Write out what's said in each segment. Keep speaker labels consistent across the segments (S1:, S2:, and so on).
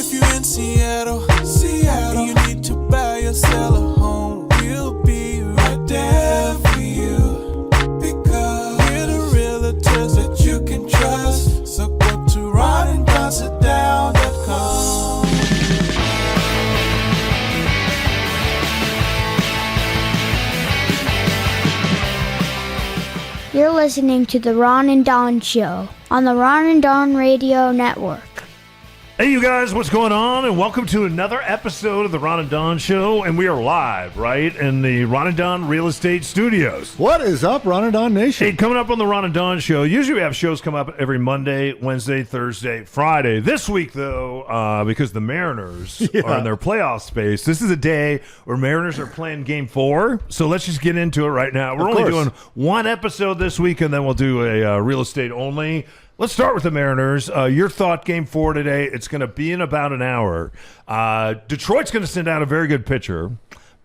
S1: If you're in Seattle, and you need to buy or sell a home, we'll be right there for you. Because we're the realtors that you can trust. So go to ronanddownstdown.com.
S2: You're listening to The Ron and Don Show on the Ron and Don Radio Network.
S3: Hey, you guys, what's going on? And welcome to another episode of the Ron and Don Show. And we are live, right, in the Ron and Don Real Estate Studios.
S4: What is up, Ron and Don Nation?
S3: Hey, coming up on the Ron and Don Show, usually we have shows come up every Monday, Wednesday, Thursday, Friday. This week, though, because the Mariners are in their playoff space, this is a day where Mariners are playing Game 4. So let's just get into it right now. We're only doing one episode this week, and then we'll do a real estate only. Let's start with the Mariners. Your thought, Game 4 today, it's going to be in about an hour. Detroit's going to send out a very good pitcher,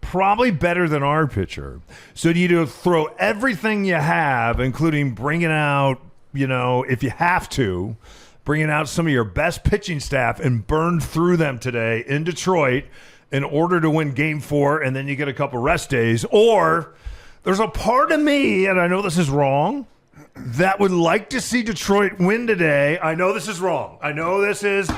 S3: probably better than our pitcher. So you need to throw everything you have, including bringing out, if you have to, bringing out some of your best pitching staff and burn through them today in Detroit in order to win Game 4, and then you get a couple rest days. Or there's a part of me, and I know this is wrong, that would like to see Detroit win today. I know this is wrong. I know this is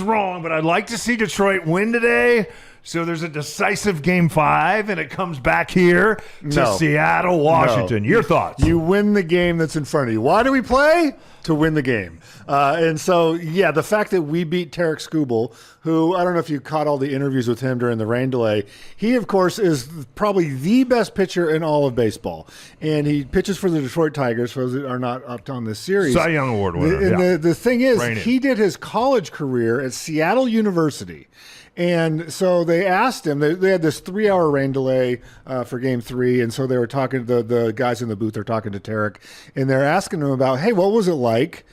S3: wrong, but I'd like to see Detroit win today. So there's a decisive Game 5, and it comes back here to Seattle, Washington. Your thoughts?
S4: You win the game that's in front of you. Why do we play? To win the game. And so, the fact that we beat Tarek Skubal, who, I don't know if you caught all the interviews with him during the rain delay. He, of course, is probably the best pitcher in all of baseball. And he pitches for the Detroit Tigers, for those that are not up on this series.
S3: Cy Young Award winner.
S4: And the thing is, he did his college career at Seattle University. And so they asked him, they had this 3-hour rain delay for Game 3, and so they were talking to the guys in the booth, they're talking to Tarek, and they're asking him about, hey, what was it like,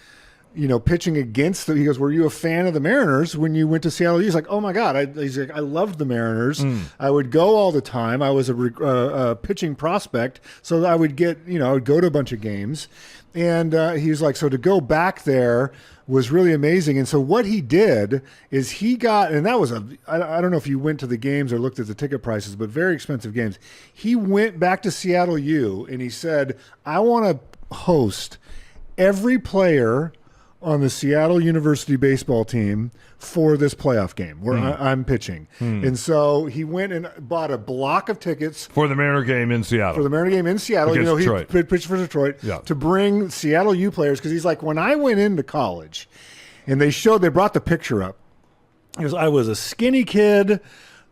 S4: pitching against he goes, were you a fan of the Mariners when you went to Seattle? He's like, oh my God, he's like, I loved the Mariners. I would go all the time. I was a pitching prospect, so I would get, I would go to a bunch of games. And he's like, so to go back there was really amazing. And so what he did is he got, and that was I don't know if you went to the games or looked at the ticket prices, but very expensive games. He went back to Seattle U and he said, I want to host every player on the Seattle University baseball team for this playoff game where I'm pitching. And so he went and bought a block of tickets
S3: for the Mariner game in Seattle.
S4: He pitched for Detroit to bring Seattle U players, because he's like, when I went into college and they brought the picture up, he goes, I was a skinny kid.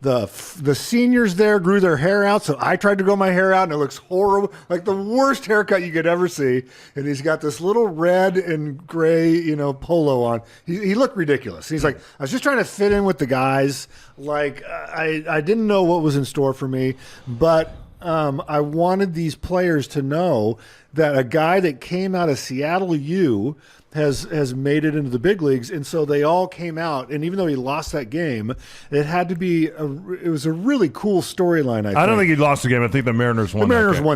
S4: The seniors there grew their hair out, so I tried to grow my hair out, and it looks horrible, like the worst haircut you could ever see. And he's got this little red and gray, polo on. He looked ridiculous. He's like, I was just trying to fit in with the guys. Like, I didn't know what was in store for me, but I wanted these players to know that a guy that came out of Seattle U has made it into the big leagues, and so they all came out. And even though he lost that game, it had to be it was a really cool storyline. I don't
S3: think he lost the game. I think the Mariners won.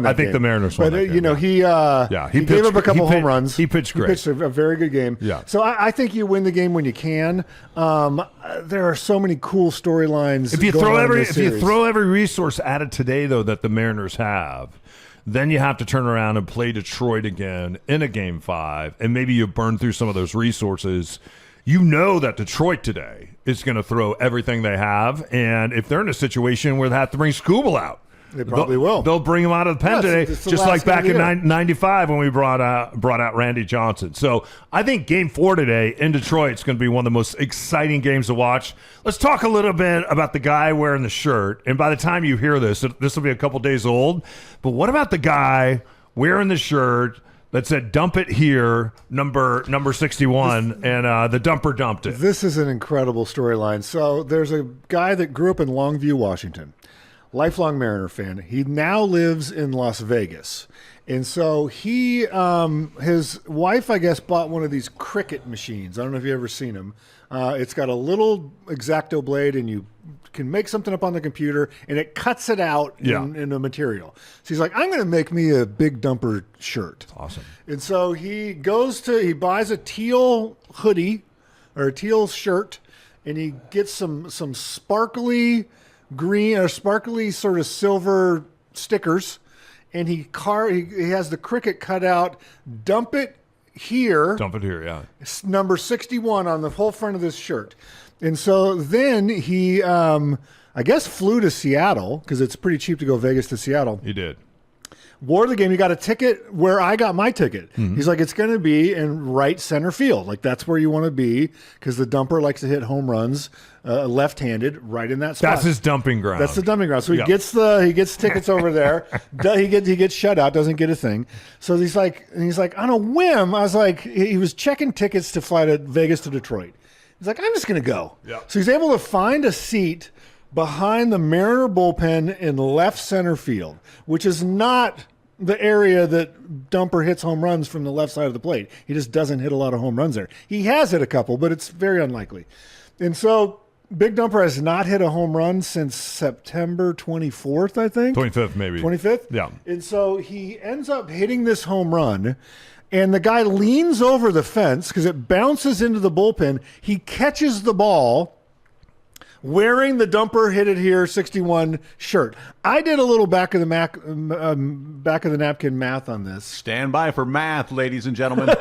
S3: I think the Mariners won.
S4: But he gave up a couple home runs.
S3: He pitched great.
S4: He pitched a very good game.
S3: Yeah.
S4: So I think you win the game when you can. There are so many cool storylines.
S3: If you throw every resource at it today, though, that the Mariners have, then you have to turn around and play Detroit again in a Game 5, and maybe you burn through some of those resources. You know that Detroit today is going to throw everything they have, and if they're in a situation where they have to bring Skubal out,
S4: they probably will.
S3: They'll bring him out of the pen today, just like back in 95 when we brought out Randy Johnson. So I think Game 4 today in Detroit is going to be one of the most exciting games to watch. Let's talk a little bit about the guy wearing the shirt. And by the time you hear this will be a couple days old. But what about the guy wearing the shirt that said "Dump it here," number 61, and the dumper dumped it?
S4: This is an incredible storyline. So there's a guy that grew up in Longview, Washington. Lifelong Mariner fan. He now lives in Las Vegas. And so his wife, I guess, bought one of these cricket machines. I don't know if you've ever seen them. It's got a little X-Acto blade, and you can make something up on the computer, and it cuts it out in a material. So he's like, I'm going to make me a big dumper shirt.
S3: Awesome.
S4: And so he buys a teal hoodie or a teal shirt, and he gets some sparkly green or sparkly sort of silver stickers, and he has the cricket cut out. Dump it here.
S3: Yeah.
S4: It's number 61 on the whole front of this shirt. And so then he, I guess, flew to Seattle because it's pretty cheap to go Vegas to Seattle.
S3: He did.
S4: Wore the game. He got a ticket where I got my ticket. He's like, it's going to be in right center field. Like, that's where you want to be because the dumper likes to hit home runs left-handed right in that spot.
S3: That's his dumping ground.
S4: That's the dumping ground. So he gets tickets over there. He gets shut out, doesn't get a thing. So he's like on a whim. I was like, he was checking tickets to fly to Vegas to Detroit. He's like, I'm just going to go.
S3: Yep.
S4: So he's able to find a seat behind the Mariner bullpen in left center field, which is not the area that Dumper hits home runs from the left side of the plate. He just doesn't hit a lot of home runs there. He has hit a couple, but it's very unlikely. And so Big Dumper has not hit a home run since September 24th, I think.
S3: 25th, maybe.
S4: 25th?
S3: Yeah.
S4: And so he ends up hitting this home run, and the guy leans over the fence because it bounces into the bullpen. He catches the ball wearing the Dumper hit it here 61 shirt. I did a little back of the napkin math on this.
S5: Stand by for math, ladies and gentlemen.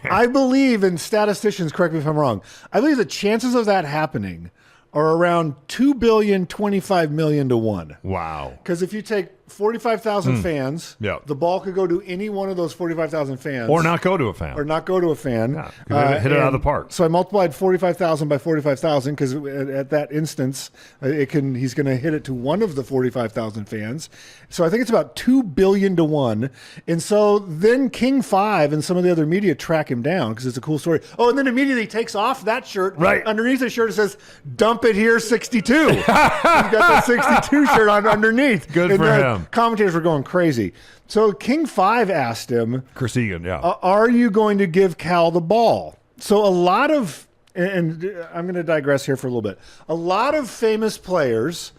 S4: I believe, and statisticians correct me if I'm wrong, I believe the chances of that happening are around 2,025,000,000 to 1.
S3: Wow.
S4: Because if you take 45,000 fans, the ball could go to any one of those 45,000 fans.
S3: Or not go to a fan.
S4: Yeah,
S3: hit it out of the park.
S4: So I multiplied 45,000 by 45,000 because at that instance, he's going to hit it to one of the 45,000 fans. So I think it's about 2 billion to 1. And so then King 5 and some of the other media track him down because it's a cool story. Oh, and then immediately he takes off that shirt.
S3: Right.
S4: Underneath the shirt it says, "Dump it here 62." He's got the 62 shirt on underneath.
S3: Good for him.
S4: Commentators were going crazy. So King 5 asked him,
S3: Chris Egan, yeah.
S4: are you going to give Cal the ball? So a lot of, and I'm going to digress here for a little bit, a lot of famous players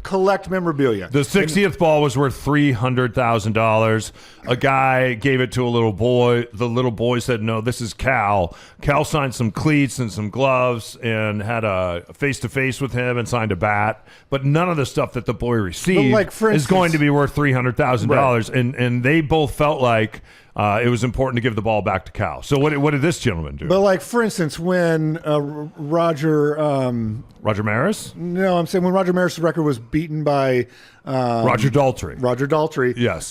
S4: collect memorabilia.
S3: The 60th ball was worth $300,000. A guy gave it to a little boy. The little boy said, "No, this is Cal." Cal signed some cleats and some gloves and had a face-to-face with him and signed a bat. But none of the stuff that the boy received is going to be worth $300,000. Right. And they both felt like it was important to give the ball back to Cal. So what did this gentleman do?
S4: But like, for instance, when Roger
S3: Maris?
S4: No, I'm saying when Roger Maris' record was beaten by
S3: Roger Daltrey.
S4: Roger Daltrey.
S3: Yes.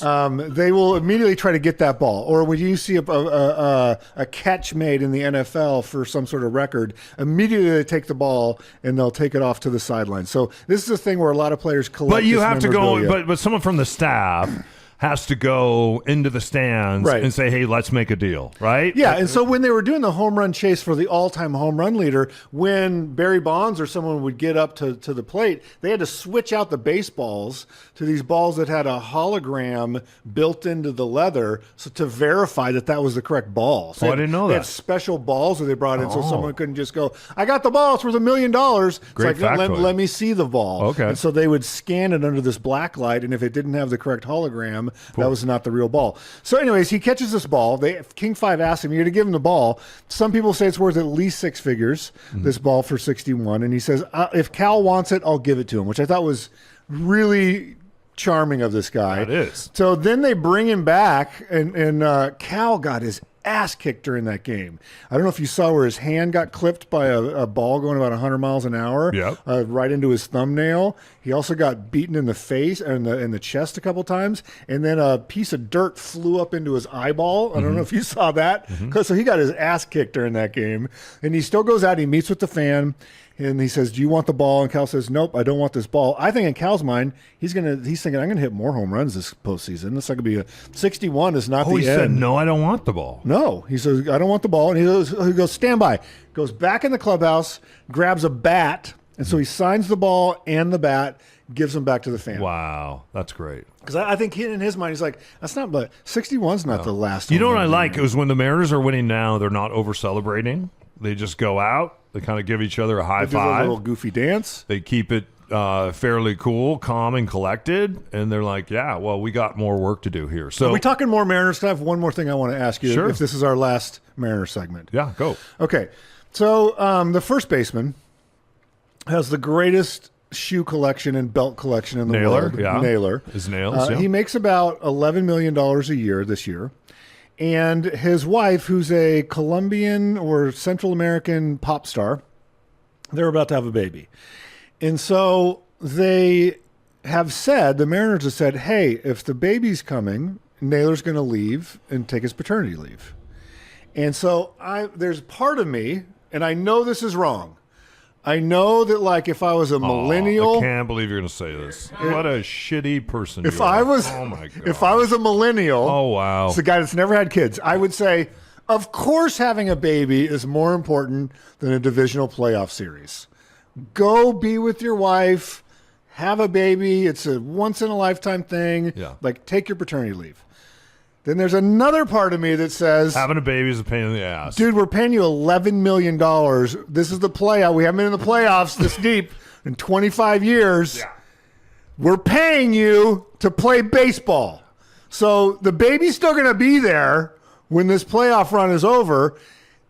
S4: They will immediately try to get that ball. Or when you see a catch made in the NFL for some sort of record, immediately they take the ball and they'll take it off to the sideline. So this is a thing where a lot of players collect.
S3: But you have to go.
S4: Memorabilia.
S3: But someone from the staff has to go into the stands and say, "Hey, let's make a deal," right?
S4: Yeah, and so when they were doing the home run chase for the all-time home run leader, when Barry Bonds or someone would get up to the plate, they had to switch out the baseballs to these balls that had a hologram built into the leather to verify that was the correct ball. So
S3: I didn't know
S4: they
S3: that.
S4: had special balls that they brought in so someone couldn't just go, "I got the ball, it's worth $1 million." It's
S3: Great
S4: like,
S3: factoid.
S4: let me see the ball.
S3: Okay.
S4: And so they would scan it under this black light, and if it didn't have the correct hologram, that was not the real ball. So anyways, he catches this ball. King 5 asked him, "You're to give him the ball." Some people say it's worth at least 6 figures, this ball for 61. And he says, "If Cal wants it, I'll give it to him," which I thought was really charming of this guy.
S3: It is.
S4: So then they bring him back, and Cal got his ass kicked during that game. I don't know if you saw where his hand got clipped by a ball going about 100 miles an hour, right into his thumbnail. He also got beaten in the face and in the chest a couple times, and then a piece of dirt flew up into his eyeball. I don't know if you saw that. So he got his ass kicked during that game, and he still goes out. He meets with the fan. And he says, "Do you want the ball?" And Cal says, "Nope, I don't want this ball." I think in Cal's mind, he's thinking, "I'm gonna hit more home runs this postseason. This is gonna be 61 is not the end."
S3: He said, "No, I don't want the ball."
S4: No, he says, "I don't want the ball." And he goes, "Stand by." Goes back in the clubhouse, grabs a bat, and so he signs the ball and the bat, gives them back to the fan.
S3: Wow, that's great.
S4: Because I think in his mind, he's like, "That's not, but 61's not the last."
S3: You know what I like is when the Mariners are winning now, they're not over celebrating. They just go out. They kind of give each other a high
S4: They
S3: five.
S4: do a little goofy dance.
S3: They keep it fairly cool, calm, and collected. And they're like, "Yeah, well, we got more work to do here." So
S4: are we talking more Mariners? I have one more thing I want to ask you.
S3: Sure.
S4: If this is our last Mariners segment.
S3: Yeah, go.
S4: Okay. So the first baseman has the greatest shoe collection and belt collection in the world.
S3: Yeah.
S4: Naylor.
S3: His nails. Yeah.
S4: He makes about $11 million a year this year. And his wife, who's a Colombian or Central American pop star, they're about to have a baby. And so they have said, the Mariners have said, hey, if the baby's coming, Naylor's going to leave and take his paternity leave. And so there's part of me, and I know this is wrong. I know that, like, if I was a millennial,
S3: I can't believe you're going to say this. What a shitty person!
S4: If
S3: you are.
S4: I was,
S3: oh my God.
S4: If I was a millennial,
S3: oh wow,
S4: it's a guy that's never had kids, I would say, of course, having a baby is more important than a divisional playoff series. Go be with your wife, have a baby. It's a once in a lifetime thing.
S3: Yeah.
S4: Like, take your paternity leave. Then there's another part of me that says,
S3: having a baby is a pain in the ass.
S4: dude, we're paying you $11 million. This is the playoff. We haven't been in the playoffs this deep in 25 years.
S3: Yeah.
S4: We're paying you to play baseball. So the baby's still going to be there when this playoff run is over.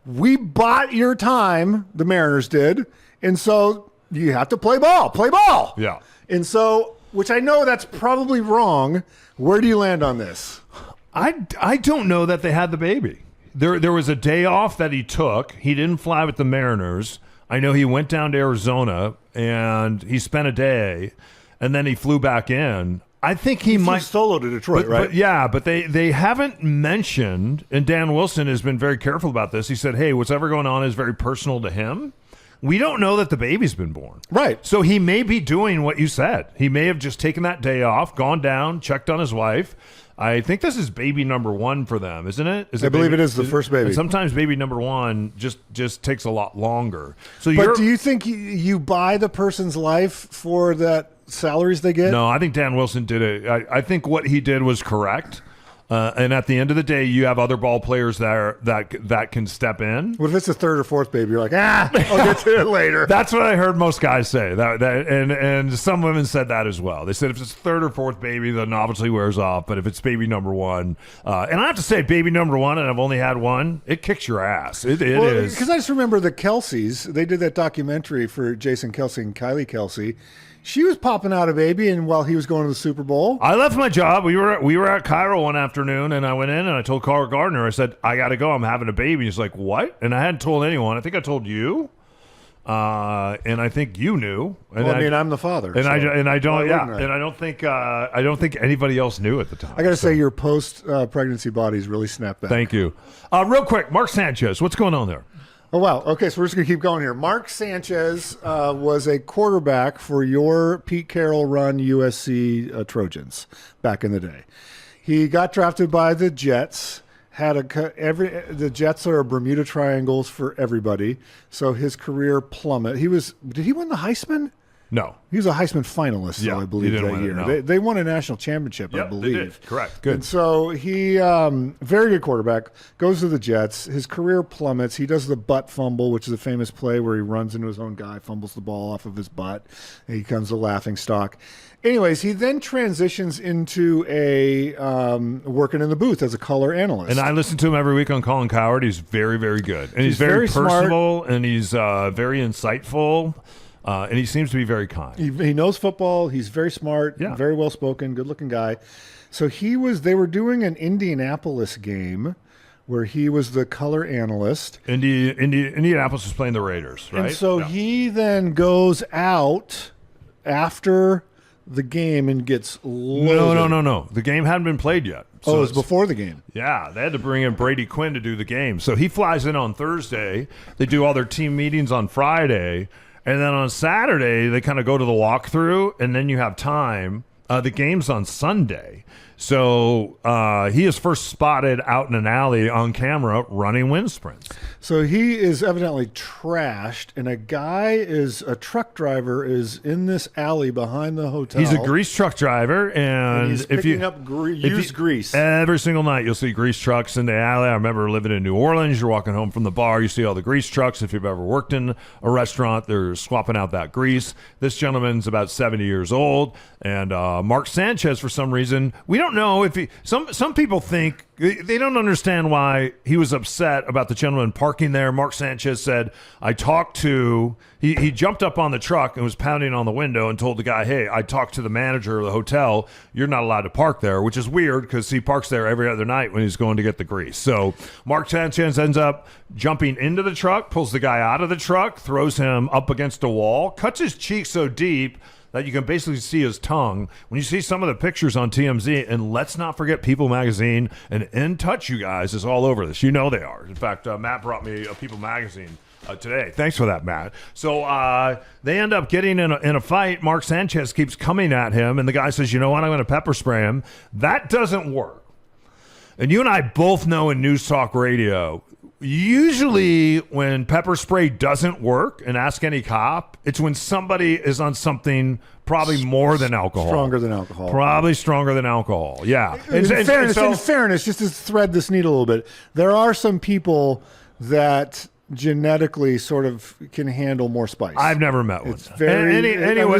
S4: We bought your time, the Mariners did. And so you have to play ball. Play ball.
S3: Yeah.
S4: And so, which I know that's probably wrong. Where do you land on this?
S3: I don't know that they had the baby. There was a day off that he took. He didn't fly with the Mariners. I know he went down to Arizona and he spent a day, and then he flew back in. I think he might
S4: solo to Detroit, right?
S3: But they haven't mentioned, and Dan Wilson has been very careful about this. He said, hey, whatever going on is very personal to him. We don't know that the baby's been born.
S4: Right.
S3: So he may be doing what you said. He may have just taken that day off, gone down, checked on his wife. I think this is baby number one for them, isn't it?
S4: I believe it is the first baby.
S3: And sometimes baby number one just takes a lot longer.
S4: But do you think you buy the person's life for that salaries they get?
S3: No, I think Dan Wilson did it. I think what he did was correct. And at the end of the day, you have other ball players that can step in.
S4: What if it's the third or fourth baby? You're like, I'll get to it later.
S3: That's what I heard most guys say. And some women said that as well. They said if it's third or fourth baby, then obviously wears off. But if it's baby number one, and I have to say, baby number one, and I've only had one, it kicks your ass. It is.
S4: Because I just remember the Kelseys. They did that documentary for Jason Kelce and Kylie Kelce. She was popping out a baby, and while he was going to the Super Bowl,
S3: I left my job. We were at Cairo one afternoon, and I went in and I told Carl Gardner, I said, I got to go. I'm having a baby. He's like, what? And I hadn't told anyone. I think I told you, and I think you knew. And
S4: I'm the father,
S3: I don't think anybody else knew at the time.
S4: I got to say, your post-pregnancy body's really snapped back.
S3: Thank you. Real quick, Mark Sanchez, what's going on there?
S4: Oh, wow. Okay, so we're just going to keep going here. Mark Sanchez was a quarterback for your Pete Carroll-run USC Trojans back in the day. He got drafted by the Jets. The Jets are Bermuda Triangles for everybody, so his career plummeted. Did he win the Heisman?
S3: No.
S4: He was a Heisman finalist, though, I believe, that year.
S3: No.
S4: They won a national championship, I believe.
S3: They did. Correct. Good.
S4: And so he, very good quarterback, goes to the Jets. His career plummets. He does the butt fumble, which is a famous play where he runs into his own guy, fumbles the ball off of his butt, and he becomes a laughing stock. Anyways, he then transitions into working in the booth as a color analyst.
S3: And I listen to him every week on Colin Cowherd. He's very, very good. And he's very personable, smart. And he's very insightful. And he seems to be very kind.
S4: He knows football. He's very smart, very well-spoken, good-looking guy. So they were doing an Indianapolis game where he was the color analyst.
S3: Indianapolis was playing the Raiders, right?
S4: And so he then goes out after the game and gets loaded.
S3: No. The game hadn't been played yet. So
S4: it was before the game.
S3: Yeah, they had to bring in Brady Quinn to do the game. So he flies in on Thursday. They do all their team meetings on Friday. And then on Saturday, they kind of go to the walkthrough, and then you have time. The game's on Sunday. So he is first spotted out in an alley on camera running wind sprints.
S4: So he is evidently trashed, and a truck driver is in this alley behind the hotel.
S3: He's a grease truck driver, and
S4: he's picking up used grease.
S3: Every single night you'll see grease trucks in the alley. I remember living in New Orleans. You're walking home from the bar, you see all the grease trucks. If you've ever worked in a restaurant, they're swapping out that grease. This gentleman's about 70 years old, and Mark Sanchez, for some reason, we don't don't know if some people think they don't understand why he was upset about the gentleman parking there. Mark Sanchez said, he jumped up on the truck and was pounding on the window and told the guy, hey, I talked to the manager of the hotel. You're not allowed to park there, which is weird because he parks there every other night when he's going to get the grease. So Mark Sanchez ends up jumping into the truck, pulls the guy out of the truck, throws him up against a wall, cuts his cheek so deep that you can basically see his tongue. When you see some of the pictures on TMZ, and let's not forget People Magazine and In Touch, you guys, is all over this. You know they are. In fact, Matt brought me a People Magazine today. Thanks for that, Matt. So they end up getting in a fight. Mark Sanchez keeps coming at him, and the guy says, you know what, I'm going to pepper spray him. That doesn't work. And you and I both know in News Talk Radio, usually when pepper spray doesn't work, and ask any cop, it's when somebody is on something probably more than alcohol.
S4: Stronger than alcohol.
S3: Probably stronger than alcohol, yeah.
S4: In fairness, just to thread this needle a little bit, there are some people that genetically sort of can handle more spice.
S3: I've never met one.
S4: It's very...
S3: Anyway,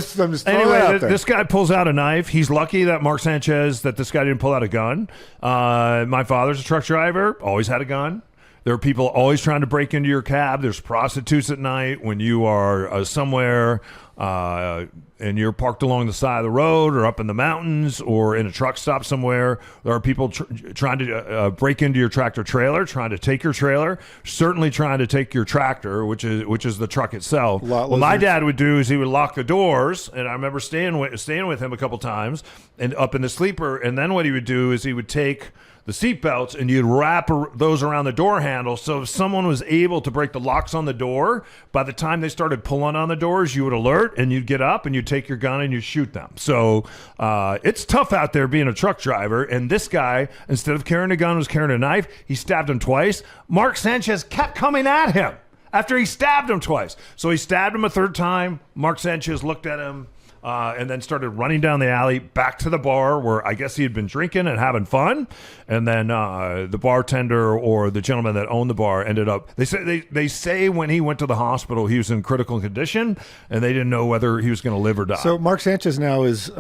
S4: this
S3: guy pulls out a knife. He's lucky that this guy didn't pull out a gun. My father's a truck driver, always had a gun. There are people always trying to break into your cab. There's prostitutes at night when you are somewhere and you're parked along the side of the road or up in the mountains or in a truck stop somewhere. There are people trying to break into your tractor trailer, trying to take your trailer, certainly trying to take your tractor, which is the truck itself. What my dad would do is he would lock the doors, and I remember staying with him a couple times and up in the sleeper, and then what he would do is he would take the seat belts and you'd wrap those around the door handle, so if someone was able to break the locks on the door, by the time they started pulling on the doors, you would alert and you'd get up and you'd take your gun and you'd shoot them. So it's tough out there being a truck driver, and this guy, instead of carrying a gun, was carrying a knife. He stabbed him twice. Mark Sanchez kept coming at him after he stabbed him twice. So he stabbed him a third time. Mark Sanchez looked at him and then started running down the alley back to the bar where I guess he had been drinking and having fun. And then the bartender or the gentleman that owned the bar ended up, they say when he went to the hospital, he was in critical condition and they didn't know whether he was going to live or die.
S4: So Mark Sanchez now has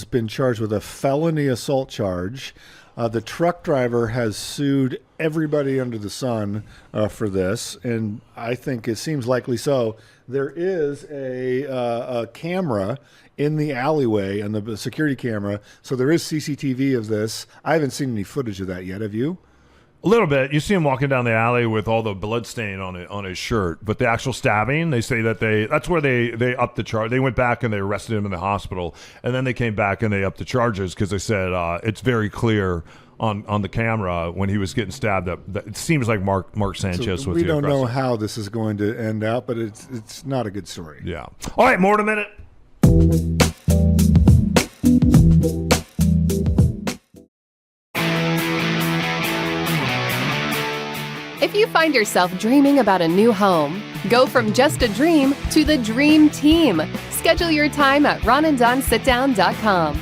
S4: been charged with a felony assault charge. The truck driver has sued everybody under the sun for this, and I think it seems likely so. There is a camera in the alleyway, and the security camera, so there is CCTV of this. I haven't seen any footage of that yet. Have you?
S3: A little bit. You see him walking down the alley with all the blood stain on his shirt, but the actual stabbing, they say that that's where they upped the charge. They went back and they arrested him in the hospital, and then they came back and they upped the charges because they said it's very clear on the camera when he was getting stabbed that it seems like Mark Sanchez was.
S4: We don't know how this is going to end out, but it's not a good story.
S3: Yeah. All right, more in a minute.
S6: If you find yourself dreaming about a new home, go from just a dream to the dream team. Schedule your time at ronandonsitdown.com.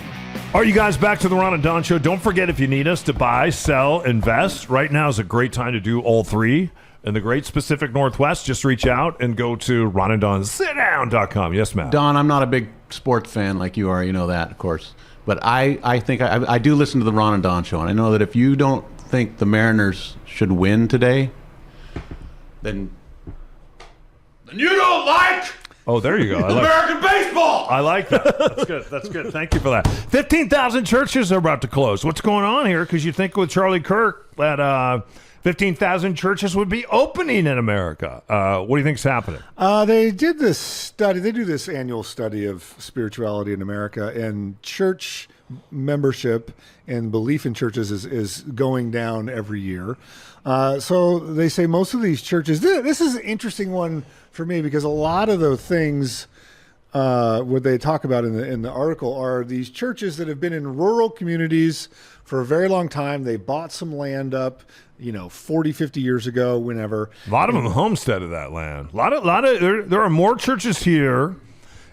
S3: All right, you guys, back to the Ron and Don Show. Don't forget, if you need us to buy, sell, invest, right now is a great time to do all three. In the great Pacific Northwest, just reach out and go to ronandonsitdown.com. Yes, Matt.
S5: Don, I'm not a big sports fan like you are. You know that, of course. But I think I do listen to the Ron and Don Show, and I know that if you don't think the Mariners should win today, then you don't like...
S3: Oh, there you go.
S5: American baseball.
S3: I like that. That's good. That's good. Thank you for that. 15,000 churches are about to close. What's going on here? Because you think with Charlie Kirk that 15,000 churches would be opening in America. What do you think's happening?
S4: They did this study. They do this annual study of spirituality in America, and church membership and belief in churches is going down every year. So they say most of these churches. This is an interesting one for me because a lot of the things what they talk about in the article are these churches that have been in rural communities for a very long time. They bought some land up, 40, 50 years ago, whenever.
S3: A lot of them homesteaded that land. There are more churches here.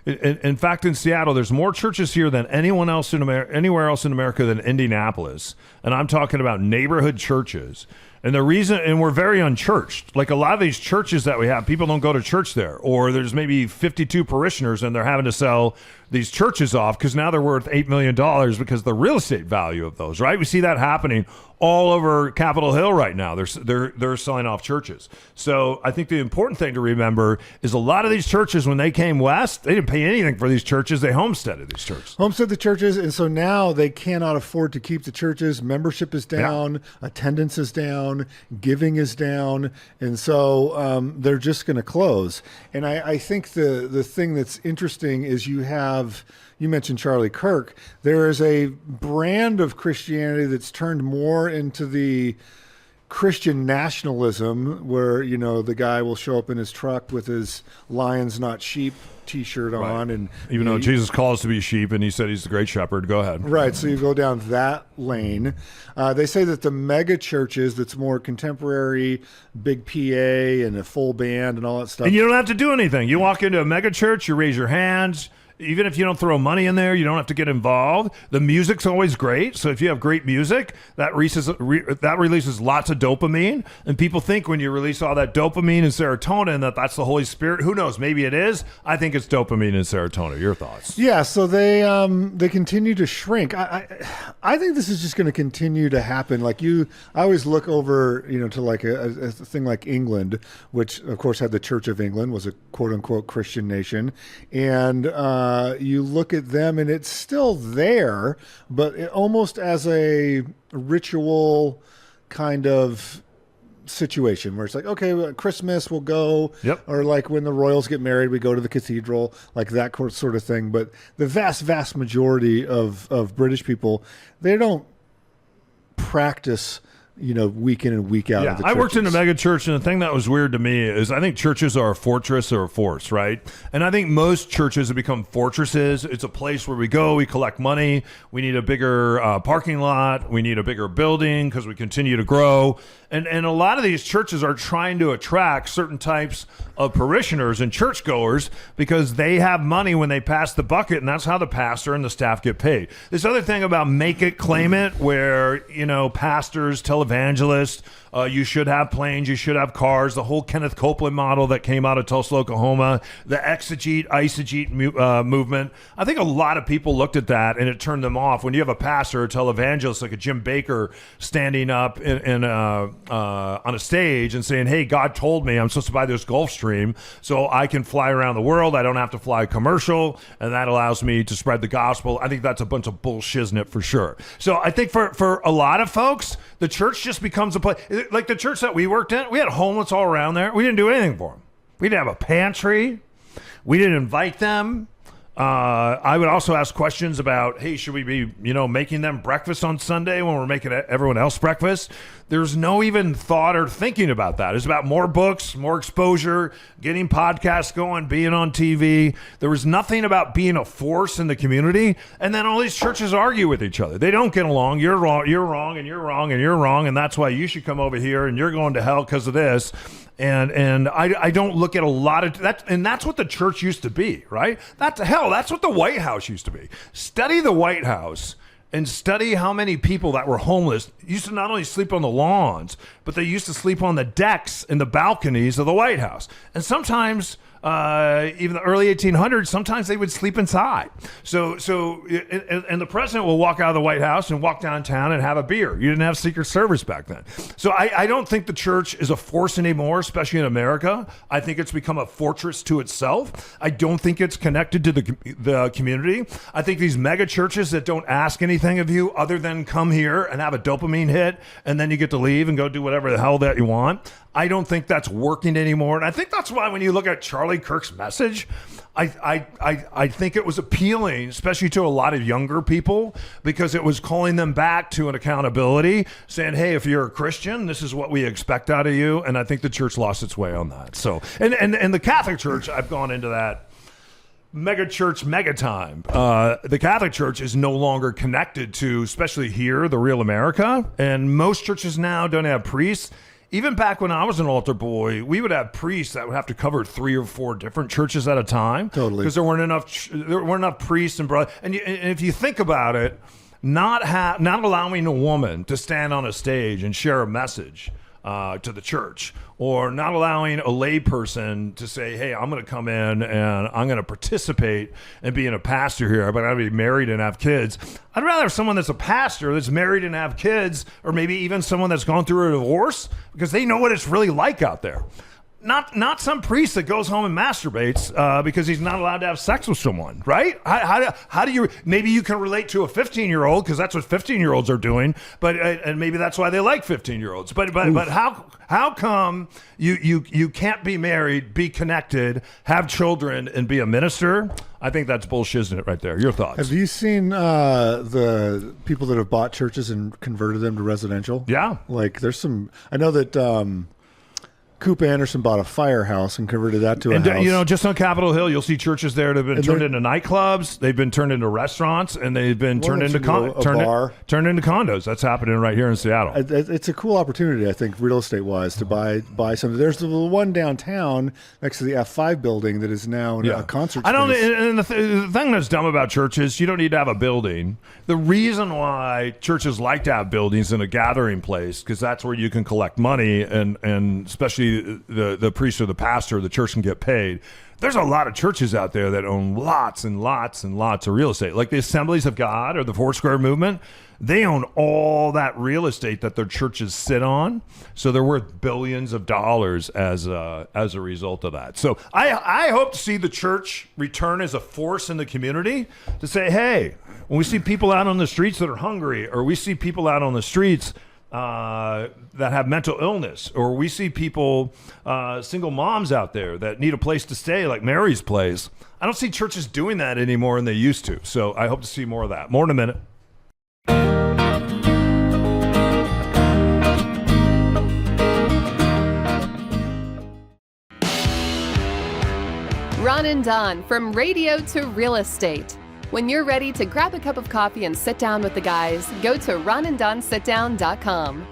S3: In fact, in Seattle, there's more churches here than anywhere else in America than Indianapolis. And I'm talking about neighborhood churches. And the reason, and we're very unchurched. Like a lot of these churches that we have, people don't go to church there. Or there's maybe 52 parishioners and they're having to sell these churches off because now they're worth $8 million because of the real estate value of those, right? We see that happening all over Capitol Hill right now. They're selling off churches. So I think the important thing to remember is a lot of these churches, when they came west, they didn't pay anything for these churches. They homesteaded these churches.
S4: Homestead the churches, and so now they cannot afford to keep the churches. Membership is down, attendance is down, giving is down, and so they're just going to close. And I think the thing that's interesting is you mentioned Charlie Kirk. There is a brand of Christianity that's turned more into the Christian nationalism, where the guy will show up in his truck with his "Lions Not Sheep" T-shirt on, and
S3: even though Jesus calls to be sheep, and he said he's the great shepherd. Go ahead.
S4: Right, so you go down that lane. They say that the mega churches, that's more contemporary, big PA and a full band and all that stuff.
S3: And you don't have to do anything. You walk into a mega church, you raise your hands. Even if you don't throw money in there, you don't have to get involved. The music's always great. So if you have great music, that releases lots of dopamine. And people think when you release all that dopamine and serotonin that's the Holy Spirit. Who knows? Maybe it is. I think it's dopamine and serotonin. Your thoughts?
S4: Yeah, so they continue to shrink. I think this is just going to continue to happen. I always look over, to like a thing like England, which of course had the Church of England, was a quote unquote Christian nation. And, you look at them and it's still there, but almost as a ritual kind of situation where it's like, okay, Christmas we'll go, or like when the royals get married, we go to the cathedral, like that sort of thing. But the vast majority of British people, they don't practice week in and week out.
S3: Yeah, I worked in a mega church, and the thing that was weird to me is I think churches are a fortress or a force, right? And I think most churches have become fortresses. It's a place where we go, we collect money, we need a bigger parking lot, we need a bigger building because we continue to grow. And a lot of these churches are trying to attract certain types of parishioners and churchgoers because they have money when they pass the bucket, and that's how the pastor and the staff get paid. This other thing about make it, claim it, where, pastors tell evangelists, you should have planes, you should have cars, the whole Kenneth Copeland model that came out of Tulsa, Oklahoma, the eisegete movement. I think a lot of people looked at that and it turned them off. When you have a pastor or televangelist like a Jim Baker standing up on a stage and saying, hey, God told me I'm supposed to buy this Gulfstream so I can fly around the world. I don't have to fly commercial, and that allows me to spread the gospel. I think that's a bunch of bullshiznit for sure. So I think for a lot of folks, the church just becomes a place. Like the church that we worked in, we had homeless all around there. We didn't do anything for them. We didn't have a pantry. We didn't invite them. I would also ask questions about, hey, should we be, making them breakfast on Sunday when we're making everyone else breakfast? There's no even thought or thinking about that. It's about more books, more exposure, getting podcasts going, being on TV. There was nothing about being a force in the community. And then all these churches argue with each other. They don't get along. You're wrong, and you're wrong, and you're wrong, and that's why you should come over here, and you're going to hell because of this. And I don't look at a lot of that, and that's what the church used to be, right? That's what the White House used to be. Study the White House and study how many people that were homeless used to not only sleep on the lawns, but they used to sleep on the decks and the balconies of the White House. And sometimes, even the early 1800s, sometimes they would sleep inside. So the president will walk out of the White House and walk downtown and have a beer. You didn't have Secret Service back then. So I don't think the church is a force anymore, especially in America. I think it's become a fortress to itself. I don't think it's connected to the community. I think these mega churches that don't ask anything of you other than come here and have a dopamine hit, and then you get to leave and go do whatever the hell that you want. I don't think that's working anymore. And I think that's why when you look at Charlie Kirk's message, I think it was appealing, especially to a lot of younger people, because it was calling them back to an accountability, saying, hey, if you're a Christian, this is what we expect out of you. And I think the church lost its way on that. So, and the Catholic Church, I've gone into that mega church mega time. The Catholic Church is no longer connected to, especially here, the real America. And most churches now don't have priests. Even back when I was an altar boy, we would have priests that would have to cover 3 or 4 different churches at a time.
S4: Totally.
S3: Because there weren't enough priests and brothers. And if you think about it, not allowing a woman to stand on a stage and share a message to the church, or not allowing a layperson to say, hey, I'm going to come in and I'm going to participate in being a pastor here, but I'm going to be married and have kids. I'd rather have someone that's a pastor that's married and have kids, or maybe even someone that's gone through a divorce, because they know what it's really like out there. Not some priest that goes home and masturbates because he's not allowed to have sex with someone, right? How do you, maybe you can relate to a 15-year-old because that's what 15-year-olds are doing, but and maybe that's why they like 15-year-olds. But how come you can't be married, be connected, have children, and be a minister? I think that's bullshit, isn't it, right there? Your thoughts?
S4: Have you seen the people that have bought churches and converted them to residential?
S3: Yeah.
S4: Like there's some, I know that Coop Anderson bought a firehouse and converted that to a house.
S3: You know, just on Capitol Hill, you'll see churches there that have been turned into nightclubs. They've been turned into restaurants, and they've been turned into condos. That's happening right here in Seattle.
S4: It's a cool opportunity, I think, real estate wise, to buy something. There's the one downtown next to the F5 building that is now a concert space.
S3: I don't. And the thing that's dumb about churches, you don't need to have a building. The reason why churches like to have buildings in a gathering place, because that's where you can collect money, and especially the priest or the pastor, the church can get paid. There's a lot of churches out there that own lots and lots and lots of real estate, like the Assemblies of God or the Foursquare Movement. They own all that real estate that their churches sit on, so they're worth billions of dollars as a result of that. So I hope to see the church return as a force in the community to say, hey, when we see people out on the streets that are hungry, or we see people out on the streets that have mental illness, or we see people, single moms out there that need a place to stay, like Mary's place. I don't see churches doing that anymore than they used to. So I hope to see more of that. More in a minute.
S6: Ron and Don, from radio to real estate. When you're ready to grab a cup of coffee and sit down with the guys, go to ronanddonsitdown.com.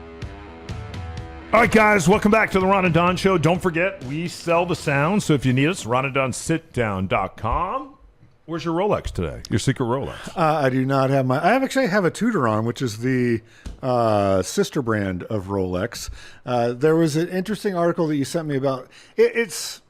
S3: All right, guys, welcome back to the Ron and Don Show. Don't forget, we sell the sound, so if you need us, ronanddonsitdown.com. Where's your Rolex today? Your secret Rolex?
S4: I do not have I actually have a Tutoron, which is the sister brand of Rolex. There was an interesting article that you sent me about. It's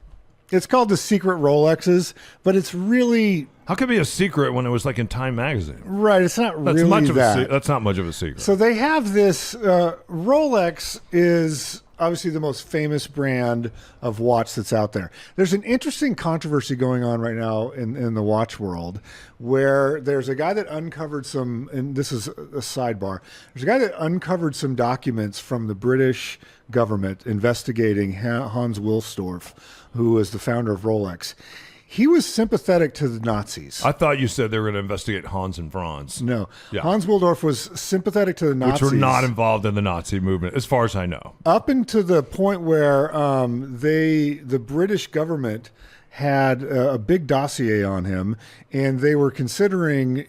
S4: called the Secret Rolexes, but it's really...
S3: How could it be a secret when it was like in Time magazine?
S4: Right, it's not really that.
S3: That's not much of a secret.
S4: So they have this... Rolex is obviously the most famous brand of watch that's out there. There's an interesting controversy going on right now in the watch world, where there's a guy that uncovered some, and this is a sidebar, there's a guy that uncovered some documents from the British government investigating Hans Wilsdorf, who was the founder of Rolex. He was sympathetic to the Nazis.
S3: I thought you said they were going to investigate Hans and Franz.
S4: No.
S3: Yeah.
S4: Hans Wilsdorf was sympathetic to the Nazis.
S3: Which were not involved in the Nazi movement, as far as I know.
S4: Up until the point where the British government had a big dossier on him, and they were considering,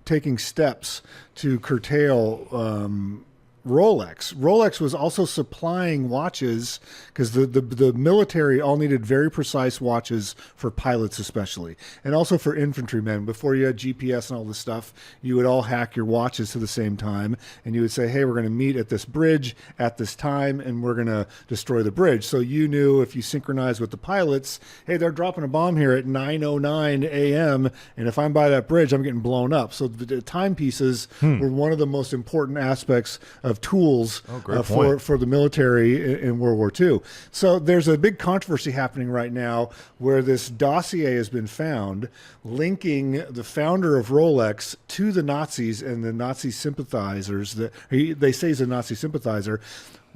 S4: taking steps to curtail Rolex. Rolex was also supplying watches because the military all needed very precise watches for pilots especially, and also for infantrymen. Before you had GPS and all this stuff, you would all hack your watches to the same time, and you would say, hey, we're going to meet at this bridge at this time, and we're going to destroy the bridge. So you knew if you synchronized with the pilots, hey, they're dropping a bomb here at 9:09 a.m., and if I'm by that bridge, I'm getting blown up. So the timepieces were one of the most important aspects of tools for the military in World War II. So there's a big controversy happening right now where this dossier has been found linking the founder of Rolex to the Nazis and the Nazi sympathizers. They say he's a Nazi sympathizer.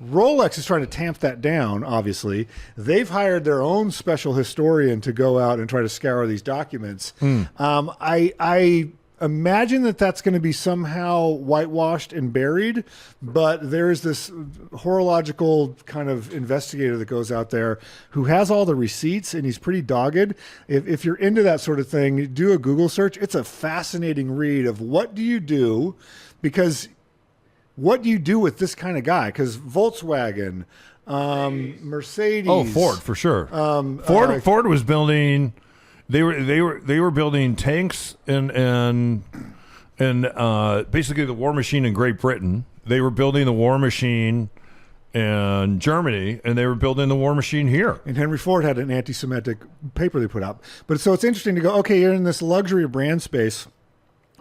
S4: Rolex is trying to tamp that down, obviously. They've hired their own special historian to go out and try to scour these documents. I imagine that's going to be somehow whitewashed and buried, but there is this horological kind of investigator that goes out there who has all the receipts, and he's pretty dogged. If you're into that sort of thing, do a Google search. It's a fascinating read of what do you do, because what do you do with this kind of guy? Because Volkswagen, Mercedes.
S3: Oh, Ford, for sure. Ford was building... They were building tanks and basically the war machine in Great Britain. They were building the war machine in Germany, and they were building the war machine here.
S4: And Henry Ford had an anti-Semitic paper they put out. But so it's interesting to go, okay, you're in this luxury brand space.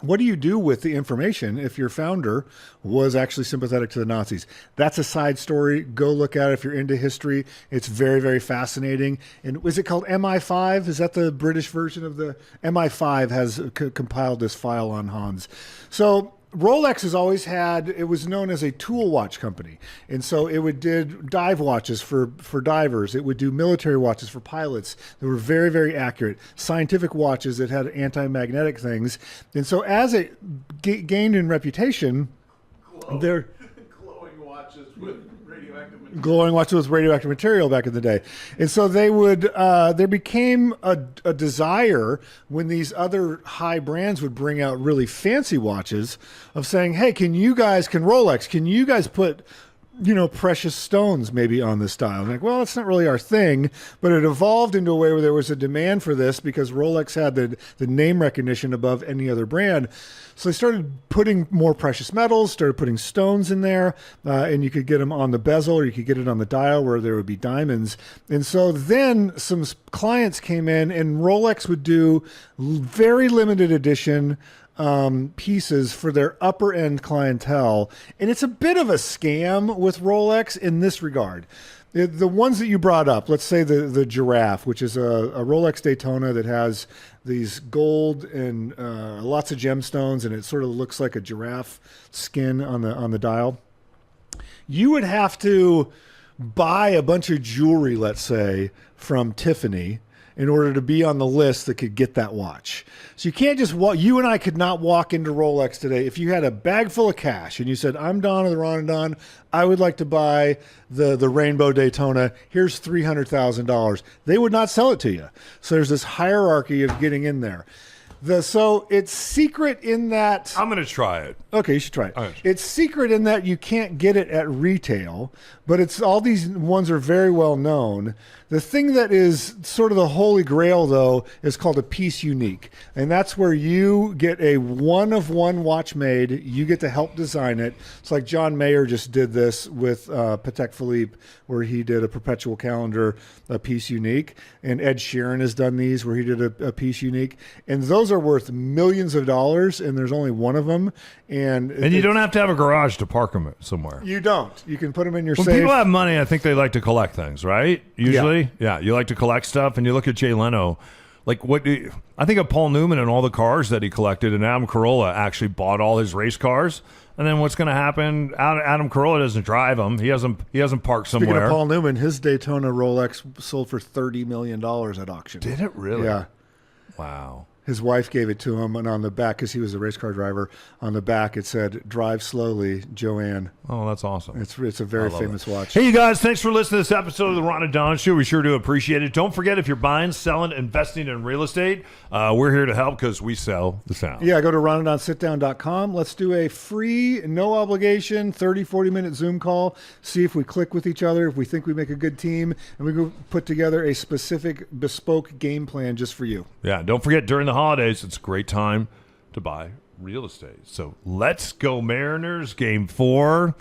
S4: What do you do with the information if your founder was actually sympathetic to the Nazis? That's a side story. Go look at it if you're into history. It's very, very fascinating. And was it called MI5? Is that the British version of the MI5 has compiled this file on Hans. So Rolex has always had, it was known as a tool watch company. And so it did dive watches for divers. It would do military watches for pilots that were very, very accurate. Scientific watches that had anti-magnetic things. And so as it gained in reputation, they're glowing watches with radioactive material back in the day. And so they would, there became a desire when these other high brands would bring out really fancy watches of saying, hey, can Rolex, can you guys put, precious stones maybe on this style? I'm like, well, it's not really our thing, but it evolved into a way where there was a demand for this because Rolex had the name recognition above any other brand. So they started putting more precious metals, started putting stones in there, and you could get them on the bezel or you could get it on the dial where there would be diamonds. And so then some clients came in and Rolex would do very limited edition pieces for their upper end clientele. And it's a bit of a scam with Rolex in this regard. The ones that you brought up, let's say the Giraffe, which is a Rolex Daytona that has these gold and lots of gemstones, and it sort of looks like a giraffe skin on the dial. You would have to buy a bunch of jewelry, let's say, from Tiffany in order to be on the list that could get that watch. So you can't just walk. You and I could not walk into Rolex today. If you had a bag full of cash and you said, I'm Don of the Ron and Don, I would like to buy the Rainbow Daytona. Here's $300,000. They would not sell it to you. So there's this hierarchy of getting in there. So it's secret in that...
S3: I'm going to try it.
S4: Okay, you should try it.
S3: Right.
S4: It's secret in that you can't get it at retail, but it's all these ones are very well known. The thing that is sort of the holy grail, though, is called a piece unique. And that's where you get a one-of-one watch made. You get to help design it. It's like John Mayer just did this with Patek Philippe, where he did a perpetual calendar, a piece unique. And Ed Sheeran has done these where he did a piece unique. And those are worth millions of dollars, and there's only one of them. And
S3: you don't have to have a garage to park them somewhere.
S4: You don't. You can put them in your
S3: When
S4: safe.
S3: people have money, I think they like to collect things, right? Usually. Yeah, you like to collect stuff, and you look at Jay Leno. Like, I think of Paul Newman and all the cars that he collected, and Adam Carolla actually bought all his race cars. And then what's going to happen? Adam Carolla doesn't drive them. He hasn't parked somewhere.
S4: Speaking of Paul Newman, his Daytona Rolex sold for $30 million at auction.
S3: Did it really?
S4: Yeah.
S3: Wow.
S4: His wife gave it to him, and on the back, because he was a race car driver, on the back it said, "Drive slowly, Joanne."
S3: Oh, that's awesome.
S4: It's a very famous watch.
S3: Hey, you guys, thanks for listening to this episode of the Ron and Don Show. We sure do appreciate it. Don't forget, if you're buying, selling, investing in real estate, we're here to help because we sell the sound.
S4: Yeah, go to ronandonsitdown.com. Let's do a free, no obligation, 30, 40-minute Zoom call. See if we click with each other, if we think we make a good team, and we go put together a specific, bespoke game plan just for you.
S3: Yeah, don't forget, during the holidays, it's a great time to buy real estate. So let's go Mariners, Game 4.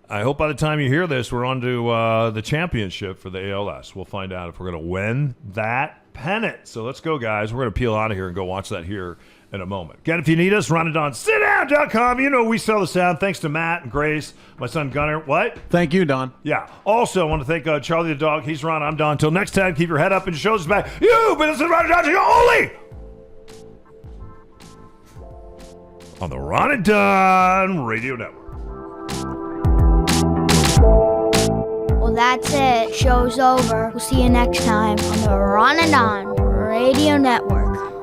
S3: I hope by the time you hear this, we're on to the championship for the ALS. We'll find out if we're going to win that pennant. So let's go, guys. We're going to peel out of here and go watch that here in a moment. Again, if you need us, ronandonsitdown.com. You know we sell the sound. Thanks to Matt and Grace, my son Gunner. What?
S5: Thank you, Don.
S3: Yeah. Also, I want to thank Charlie the dog. He's Ron. I'm Don. Until next time, keep your head up and shoulders back. You've been listening to Ron and Don Show only on the Ron and Don Radio Network.
S2: Well, that's it. Show's over. We'll see you next time on the Ron and Don Radio Network.